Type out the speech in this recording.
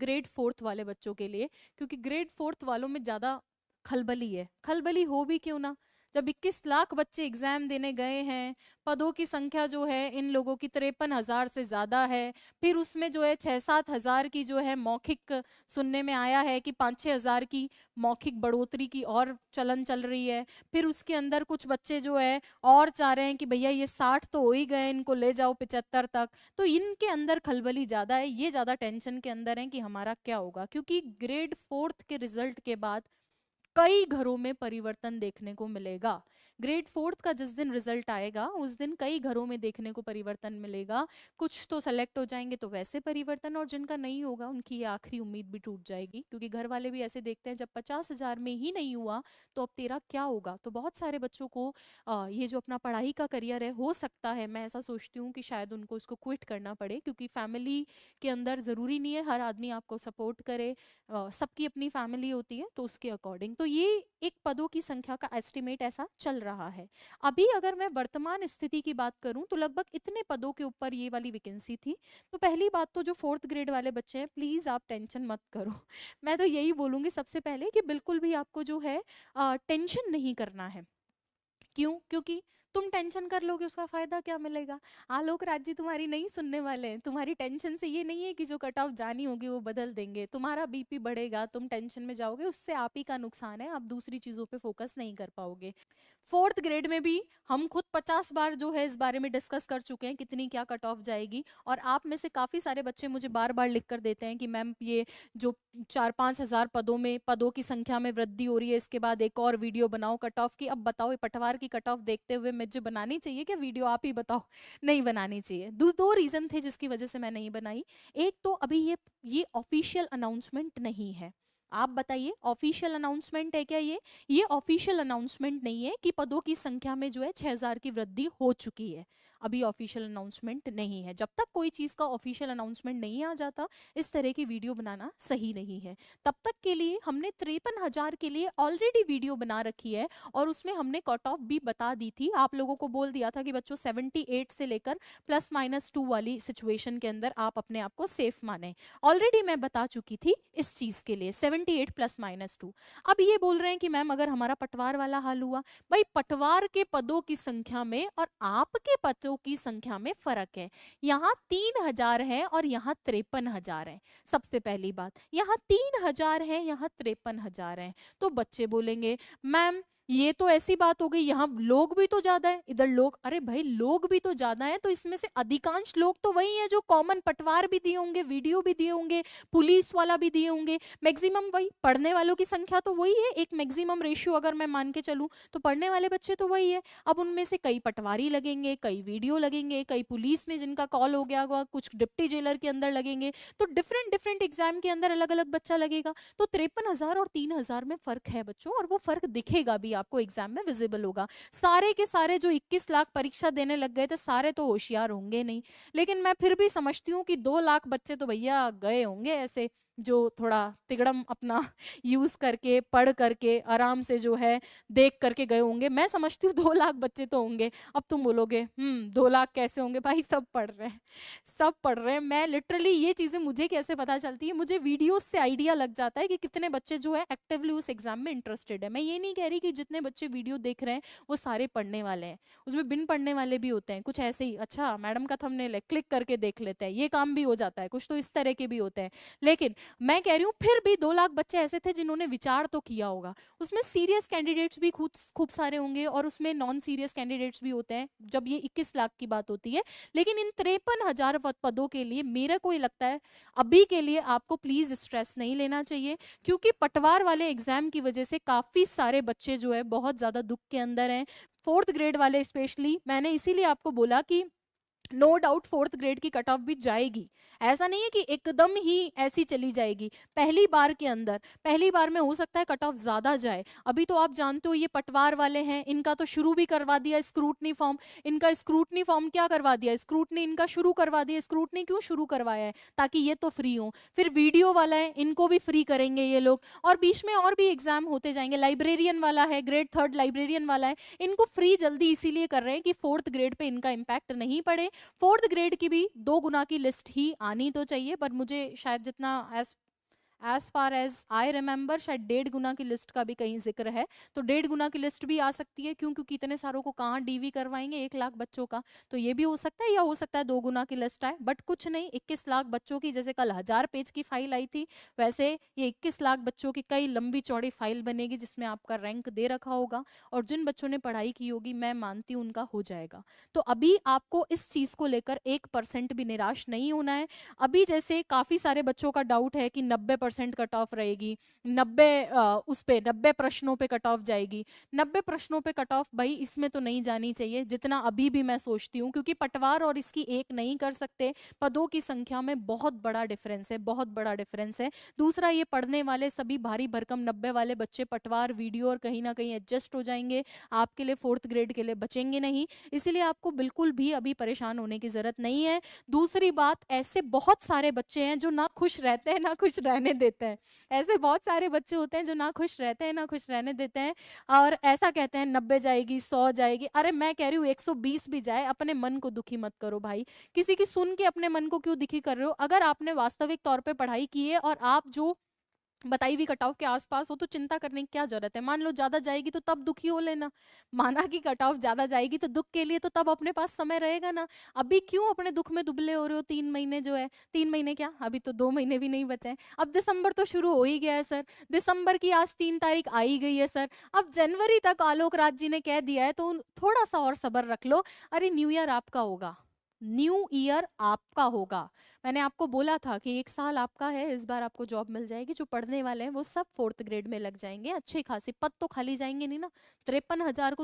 Grade fourth वाले बच्चों के लिए, क्योंकि ग्रेड फोर्थ वालों में ज़्यादा खलबली है। खलबली हो भी क्यों ना, जब 21 लाख बच्चे एग्जाम देने गए हैं, पदों की संख्या जो है इन लोगों की 53,000 से ज़्यादा है, फिर उसमें जो है 6-7 हज़ार की जो है मौखिक, सुनने में आया है कि 5-6 हज़ार की मौखिक बढ़ोतरी की और चलन चल रही है। फिर उसके अंदर कुछ बच्चे जो है और चाह रहे हैं कि भैया ये 60 तो हो ही गए, इनको ले जाओ 75 तक। तो इनके अंदर खलबली ज़्यादा है, ये ज़्यादा टेंशन के अंदर है कि हमारा क्या होगा, क्योंकि ग्रेड फोर्थ के रिजल्ट के बाद कई घरों में परिवर्तन देखने को मिलेगा। ग्रेड फोर्थ का जिस दिन रिजल्ट आएगा उस दिन कई घरों में देखने को परिवर्तन मिलेगा। कुछ तो सेलेक्ट हो जाएंगे तो वैसे परिवर्तन, और जिनका नहीं होगा उनकी ये आखिरी उम्मीद भी टूट जाएगी, क्योंकि घर वाले भी ऐसे देखते हैं जब 50,000 में ही नहीं हुआ तो अब तेरा क्या होगा। तो बहुत सारे बच्चों को ये जो अपना पढ़ाई का करियर है, हो सकता है, मैं ऐसा सोचती हूँ कि शायद उनको इसको क्विट करना पड़े, क्योंकि फैमिली के अंदर ज़रूरी नहीं है हर आदमी आपको सपोर्ट करे। सबकी अपनी फैमिली होती है, तो उसके अकॉर्डिंग तो ये एक पदों की संख्या का एस्टिमेट ऐसा चल रहा है। अभी अगर मैं वर्तमान स्थिति की बात करूं तो लगभग इतने पदों के ऊपर ये वाली वैकेंसी थी। तो पहली बात तो जो फोर्थ ग्रेड वाले बच्चे हैं, प्लीज आप टेंशन मत करो। मैं तो यही बोलूंगी सबसे पहले कि बिल्कुल भी आपको जो है टेंशन नहीं करना है। क्यों? क्योंकि तुम टेंशन कर लोगे उसका फायदा क्या मिलेगा? आलोक राज्य तुम्हारी नहीं सुनने वाले हैं। तुम्हारी टेंशन से ये नहीं है कि जो कट ऑफ जानी होगी वो बदल देंगे, तुम्हारा बीपी बढ़ेगा, तुम टेंशन में जाओगे, उससे आप ही का नुकसान है, आप दूसरी चीजों पे फोकस नहीं कर पाओगे। फोर्थ ग्रेड में भी हम खुद 50 बार जो है इस बारे में डिस्कस कर चुके हैं कितनी क्या कट ऑफ जाएगी, और आप में से काफी सारे बच्चे मुझे बार बार लिख कर देते हैं कि मैम ये जो 4-5 हज़ार पदों में, पदों की संख्या में वृद्धि हो रही है, इसके बाद एक और वीडियो बनाओ कट ऑफ की। अब बताओ ये पटवार की कट ऑफ देखते हुए मुझे बनानी चाहिए क्या वीडियो? आप ही बताओ। नहीं बनानी चाहिए। दो रीजन थे जिसकी वजह से मैं नहीं बनाई। एक तो अभी ये ऑफिशियल अनाउंसमेंट नहीं है। आप बताइए ऑफिशियल अनाउंसमेंट है क्या ये ऑफिशियल अनाउंसमेंट नहीं है कि पदों की संख्या में जो है 6,000 की वृद्धि हो चुकी है। अभी ऑफिशियल अनाउंसमेंट नहीं है। जब तक कोई चीज का ऑफिशियल अनाउंसमेंट नहीं आ जाता, इस तरह की वीडियो बनाना सही नहीं है। तब तक के लिए हमने 53,000 के लिए ऑलरेडी वीडियो बना रखी है, और उसमें हमने कट ऑफ भी बता दी थी। आप लोगों को बोल दिया था कि बच्चों 78 से लेकर +-2 वाली सिचुएशन के अंदर आप अपने आप को सेफ माने। ऑलरेडी मैं बता चुकी थी इस चीज के लिए 78 +-2। अब ये बोल रहे हैं कि मैम अगर हमारा पटवार वाला हाल हुआ, भाई पटवार के पदों की संख्या में और आपके पदों की संख्या में फर्क है। यहाँ 3,000 है और यहाँ 53,000 है। सबसे पहली बात, यहाँ 3,000 है, यहाँ 53,000 है। तो बच्चे बोलेंगे मैम ये तो ऐसी बात हो गई, यहाँ लोग भी तो ज्यादा है, इधर लोग, अरे भाई लोग भी तो ज्यादा है तो इसमें से अधिकांश लोग तो वही है जो कॉमन पटवार भी दिए होंगे, वीडियो भी दिए होंगे, पुलिस वाला भी दिए होंगे, मैक्सिमम वही पढ़ने वालों की संख्या तो वही है। एक मैक्सिमम रेशियो अगर मैं मान के चलूं तो पढ़ने वाले बच्चे तो वही है। अब उनमें से कई पटवारी लगेंगे, कई वीडियो लगेंगे, कई पुलिस में जिनका कॉल हो गया होगा, कुछ डिप्टी जेलर के अंदर लगेंगे। तो डिफरेंट डिफरेंट एग्जाम के अंदर अलग अलग बच्चा लगेगा। तो 53,000 और 3,000 में फर्क है बच्चों, और वो फर्क दिखेगा भी आपको एग्जाम में, विजिबल होगा। सारे के सारे जो 21 लाख परीक्षा देने लग गए थे सारे तो होशियार होंगे नहीं, लेकिन मैं फिर भी समझती हूँ कि 2 लाख बच्चे तो भैया गए होंगे ऐसे, जो थोड़ा तिगड़म अपना यूज करके, पढ़ करके, आराम से जो है देख करके गए होंगे। मैं समझती हूँ 2 लाख बच्चे तो होंगे। अब तुम बोलोगे 2 लाख कैसे होंगे? भाई सब पढ़ रहे हैं, सब पढ़ रहे हैं। मैं लिटरली ये चीजें मुझे कैसे पता चलती है, मुझे वीडियोस से आइडिया लग जाता है कि कितने बच्चे जो है एक्टिवली उस एग्जाम में इंटरेस्टेड है। मैं ये नहीं कह रही कि जितने बच्चे वीडियो देख रहे हैं वो सारे पढ़ने वाले हैं, उसमें बिन पढ़ने वाले भी होते हैं। कुछ ऐसे ही, अच्छा मैडम का थंबनेल है, क्लिक करके देख लेते हैं, ये काम भी हो जाता है। कुछ तो इस तरह के भी होते हैं। लेकिन मैं कह रही हूँ फिर भी 2 लाख बच्चे ऐसे थे जिन्होंने विचार तो किया होगा। उसमें सीरियस कैंडिडेट्स भी खूब खूब सारे होंगे, और उसमें नॉन सीरियस कैंडिडेट्स भी होते हैं जब ये 21 लाख की बात होती है। लेकिन इन 53,000 पदों के लिए मेरा कोई लगता है अभी के लिए आपको प्लीज स्ट्रेस नहीं लेना चाहिए, क्योंकि पटवार वाले एग्जाम की वजह से काफी सारे बच्चे जो है बहुत ज्यादा दुख के अंदर हैं। फोर्थ ग्रेड वाले स्पेशली, मैंने इसीलिए आपको बोला कि नो डाउट फोर्थ ग्रेड की कट ऑफ भी जाएगी। ऐसा नहीं है कि एकदम ही ऐसी चली जाएगी। पहली बार के अंदर, पहली बार में हो सकता है कट ऑफ ज्यादा जाए। अभी तो आप जानते हो ये पटवार वाले हैं, इनका तो शुरू भी करवा दिया स्क्रूटनी फॉर्म। इनका स्क्रूटनी फॉर्म क्या करवा दिया, स्क्रूटनी इनका शुरू करवा दिया। स्क्रूटनी क्यों शुरू करवाया है? ताकि ये तो फ्री हो। फिर वीडियो वाला है, इनको भी फ्री करेंगे ये लोग, और बीच में और भी एग्जाम होते जाएंगे। लाइब्रेरियन वाला है, ग्रेड थर्ड लाइब्रेरियन वाला है, इनको फ्री जल्दी इसीलिए कर रहे हैं कि फोर्थ ग्रेड पे इनका इम्पैक्ट नहीं पड़े। फोर्थ ग्रेड की भी 2 गुना की लिस्ट ही आनी तो चाहिए, पर मुझे शायद जितना as as far as I remember शायद 1.5 गुना की लिस्ट का भी कहीं जिक्र है। तो 1.5 गुना की लिस्ट भी आ सकती है, क्यों? क्योंकि इतने सारों को कहाँ डीवी करवाएंगे 1 लाख बच्चों का। तो ये भी हो सकता है, या हो सकता है 2 गुना की लिस्ट आए, बट कुछ नहीं, 21 लाख बच्चों की, जैसे कल 1000 पेज की फाइल आई थी, वैसे ये 21 लाख बच्चों की कई लंबी चौड़ी फाइल बनेगी, जिसमें आपका रैंक दे रखा होगा, और जिन बच्चों ने पढ़ाई की होगी मैं मानती हूँ उनका हो जाएगा। तो अभी आपको इस चीज को लेकर 1% भी निराश नहीं होना है। अभी जैसे काफी सारे बच्चों का डाउट है कि 90% कट ऑफ रहेगी, 90 प्रश्नों पे कट ऑफ जाएगी। 90 प्रश्नों पे कट ऑफ भाई इसमें तो नहीं जानी चाहिए, जितना अभी भी मैं सोचती हूँ, क्योंकि पटवार और इसकी एक नहीं कर सकते। पदों की संख्या में बहुत बड़ा डिफरेंस है, बहुत बड़ा डिफरेंस है। दूसरा, ये पढ़ने वाले सभी भारी भरकम 90 वाले बच्चे पटवार वीडियो और कहीं ना कहीं एडजस्ट हो जाएंगे, आपके लिए 4th ग्रेड के लिए बचेंगे नहीं। इसीलिए आपको बिल्कुल भी अभी परेशान होने की जरूरत नहीं है। दूसरी बात, ऐसे बहुत सारे बच्चे हैं जो ना खुश रहते हैं ना खुश रहने देते हैं। ऐसे बहुत सारे बच्चे होते हैं जो ना खुश रहते हैं ना खुश रहने देते हैं, और ऐसा कहते हैं 90 जाएगी, 100 जाएगी। अरे मैं कह रही हूँ 120 भी जाए, अपने मन को दुखी मत करो भाई। किसी की सुन के अपने मन को क्यों दुखी कर रहे हो? अगर आपने वास्तविक तौर पे पढ़ाई की है और आप जो बताई हुई कट ऑफ के आसपास हो, तो चिंता करने की क्या जरूरत है? मान लो ज्यादा जाएगी तो तब दुखी हो लेना। माना कि कट ऑफ ज्यादा जाएगी तो दुख के लिए तो तब अपने पास समय रहेगा ना। अभी क्यों अपने दुख में दुबले हो रहे हो? 3 महीने जो है, 3 महीने क्या, अभी तो 2 महीने भी नहीं बचे हैं। अब दिसंबर तो शुरू हो ही गया है सर, दिसंबर की आज 3 तारीख आ ही गई है सर। अब जनवरी तक आलोक राज जी ने कह दिया है, तो थोड़ा सा और सब्र रख लो। अरे न्यू ईयर आपका होगा, न्यू ईयर आपका होगा। मैंने आपको बोला था कि 1 साल आपका है, इस बार आपको जॉब मिल जाएगी। जो पढ़ने वाले हैं वो सब 4th ग्रेड में लग जाएंगे, अच्छे खासे पद तो खाली जाएंगे नहीं ना। 53,000 को तो